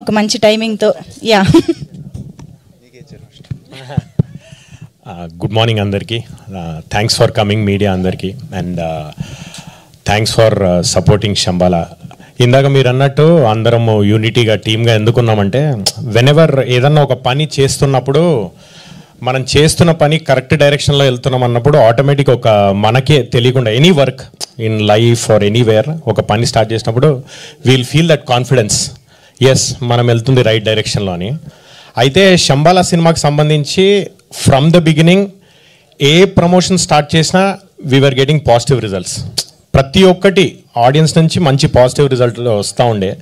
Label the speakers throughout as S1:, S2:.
S1: ఒక మంచి టైమింగ్తో. యా,
S2: గుడ్ మార్నింగ్ అందరికీ. థ్యాంక్స్ ఫర్ కమింగ్ మీడియా అందరికీ, and thanks for supporting Shambhala. ఇందాక మీరు అన్నట్టు అందరము యూనిటీగా టీమ్గా ఎందుకున్నామంటే, వెనెవర్ ఏదన్నా ఒక పని చేస్తున్నప్పుడు మనం చేస్తున్న పని కరెక్ట్ డైరెక్షన్లో వెళ్తున్నాం అన్నప్పుడు ఆటోమేటిక్ ఒక మనకే తెలియకుండా any work in life or anywhere ఒక పని స్టార్ట్ చేసినప్పుడు we'll feel that confidence, yes మనం వెళ్తుంది రైట్ డైరెక్షన్లో అని. అయితే శంబాలా సినిమాకి సంబంధించి ఫ్రమ్ ద బిగినింగ్ ఏ ప్రమోషన్ స్టార్ట్ చేసినా వీఆర్ గెటింగ్ పాజిటివ్ రిజల్ట్స్. ప్రతి ఒక్కటి ఆడియన్స్ నుంచి మంచి పాజిటివ్ రిజల్ట్ వస్తూ ఉండే.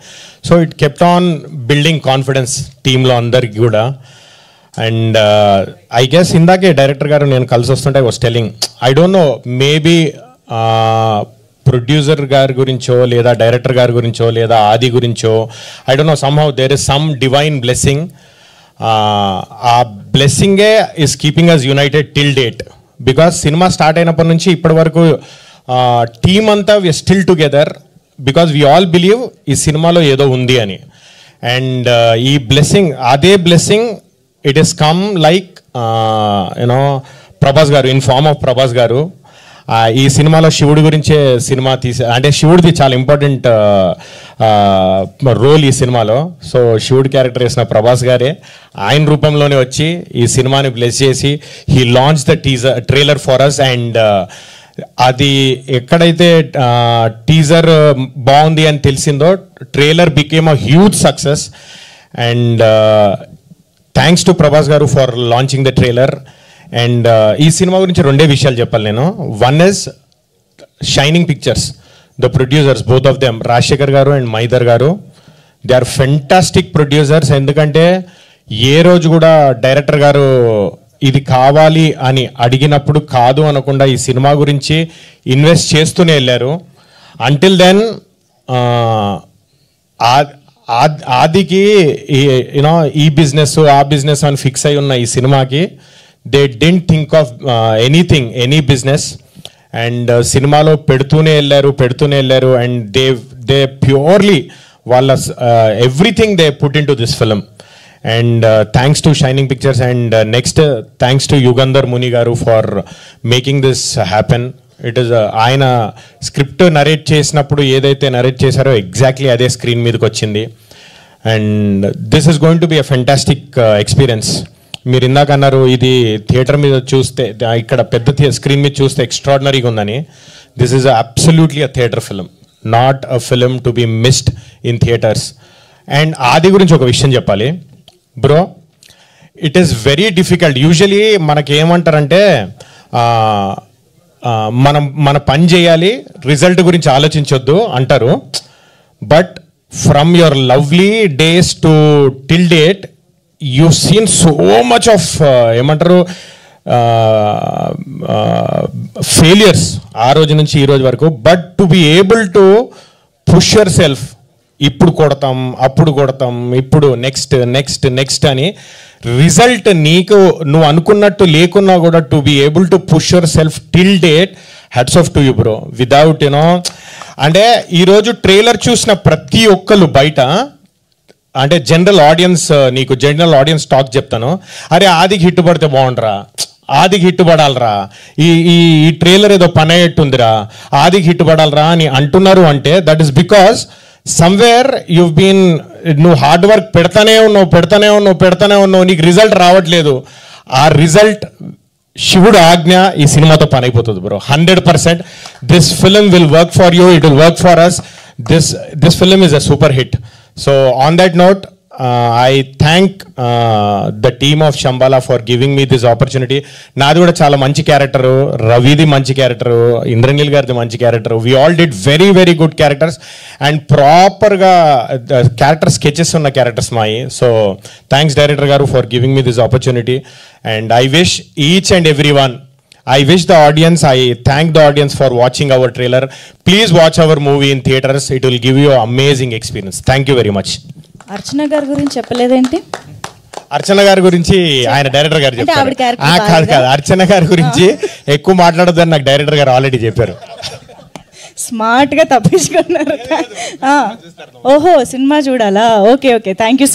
S2: So it kept on building confidence టీంలో అందరికీ కూడా. అండ్ ఐ గెస్ ఇందాకే డైరెక్టర్ గారు నేను కలిసి వస్తుంటే was telling, I don't no maybe producer గారి గురించో లేదా డైరెక్టర్ గారి గురించో లేదా ఆది గురించో, I don't know, somehow there is some divine blessing. ఆ బ్లెస్సింగే is keeping us united till date. Because cinema start అయినప్పటి నుంచి ఇప్పటి వరకు టీమ్ అంతా we still together because we all believe ఈ సినిమాలో ఏదో ఉంది అని. అండ్ ఈ బ్లెస్సింగ్, అదే blessing it is come like you know Prabhas garu, in form of Prabhas గారు. ఈ సినిమాలో శివుడి గురించే సినిమా అంటే శివుడిది చాలా ఇంపార్టెంట్ రోల్ ఈ సినిమాలో. సో శివుడి క్యారెక్టర్ వేసిన ప్రభాస్ గారే ఆయన రూపంలోనే వచ్చి ఈ సినిమాని బ్లెస్ చేసి he launch the trailer for us. And అది ఎక్కడైతే టీజర్ బాగుంది అని తెలిసిందో trailer became a huge success. And thanks to Prabhas garu for launching the trailer. And ఈ సినిమా గురించి రెండే విషయాలు చెప్పాలి నేను. One is shining pictures, the producers, both of them, Rajasekhar garu and మైదర్ గారు, దే ఆర్ ఫెంటాస్టిక్ ప్రొడ్యూసర్స్. ఎందుకంటే ఏ రోజు కూడా డైరెక్టర్ గారు ఇది కావాలి అని అడిగినప్పుడు కాదు అనకుండా ఈ సినిమా గురించి ఇన్వెస్ట్ చేస్తూనే వెళ్ళారు. అంటిల్ దెన్ ఆదికి యూనో ఈ బిజినెస్ ఆ బిజినెస్ అని ఫిక్స్ అయి ఉన్న ఈ సినిమాకి they didn't think of anything, any business. And సినిమాలో పెడుతూనే వెళ్ళారు. అండ్ దే ప్యూర్లీ వాళ్ళ everything they put into this film. And thanks to shining pictures. And next thanks to Yugandhar Muni గారు for making this happen. It is ఆయన script narrate చేసినప్పుడు ఏదైతే narrate చేశారో exactly అదే స్క్రీన్ మీదకి వచ్చింది. And this is going to be a fantastic experience. మీరు ఇందాక అన్నారు ఇది థియేటర్ మీద చూస్తే, ఇక్కడ పెద్ద స్క్రీన్ మీద చూస్తే ఎక్స్ట్రాడినరీగా ఉందని. This is absolutely a theatre film, not a film to be missed in theatres. And Aadi గురించి ఒక విషయం చెప్పాలి bro, it is very difficult. Usually మనకేమంటారంటే మన పని చేయాలి, రిజల్ట్ గురించి ఆలోచించొద్దు అంటారు. But from your lovely days to till date you've seen so much of ఏమంటారు ఫెయిలియర్స్ ఆ రోజు నుంచి ఈ రోజు వరకు. But to be able to push yourself, ఇప్పుడు కొడతాం అప్పుడు కొడతాం, ఇప్పుడు నెక్స్ట్ అని రిజల్ట్ నీకు నువ్వు అనుకున్నట్టు లేకున్నా కూడా to be able to push your self till date, hats off to you bro. Without you know అంటే ఈరోజు ట్రైలర్ చూసిన ప్రతి ఒక్కరు బయట అంటే జనరల్ ఆడియన్స్ టాక్ చెప్తాను, అరే ఆదికి హిట్ పడితే బాగుండరా, ఆదికి హిట్ పడాలరా, ఈ ట్రైలర్ ఏదో పని అయ్యేట్టుందిరా, ఆదికి హిట్ పడాలరా అని అంటున్నారు. అంటే that is because somewhere you've been, నువ్వు హార్డ్ వర్క్ పెడతానే ఉన్నావు, నీకు రిజల్ట్ రావట్లేదు. ఆ రిజల్ట్ శివుడు ఆజ్ఞ ఈ సినిమాతో పని అయిపోతుంది bro. 100% this film will work for you, it will work for us. This film is a super hit. So on that note, I thank the team of Shambhala for giving me this opportunity. నాది కూడా చాలా మంచి character, రవిది మంచి character, Indraneel గారిది మంచి character. We all did very very good characters and ప్రాపర్గా character sketches ఉన్న characters మాయి. So thanks director garu for giving me this opportunity and I wish each and everyone, I wish the audience, I thank the audience for watching our trailer. Please watch our movie in theaters. It will give you an amazing experience. Thank you very much.
S1: అర్చన గారి గురించి చెప్పలేదేంటి?
S2: అర్చన గారి గురించి ఆయన director గారు చెప్పారు. కాదు, అర్చన గారి గురించి ఎక్కువ మాట్లాడొద్దని నాకు డైరెక్టర్ గారు ఆల్రెడీ చెప్పారు.
S1: స్మార్ట్ గా తప్పించుకున్నారు. ఓహో సినిమా చూడాలా? Okay thank you so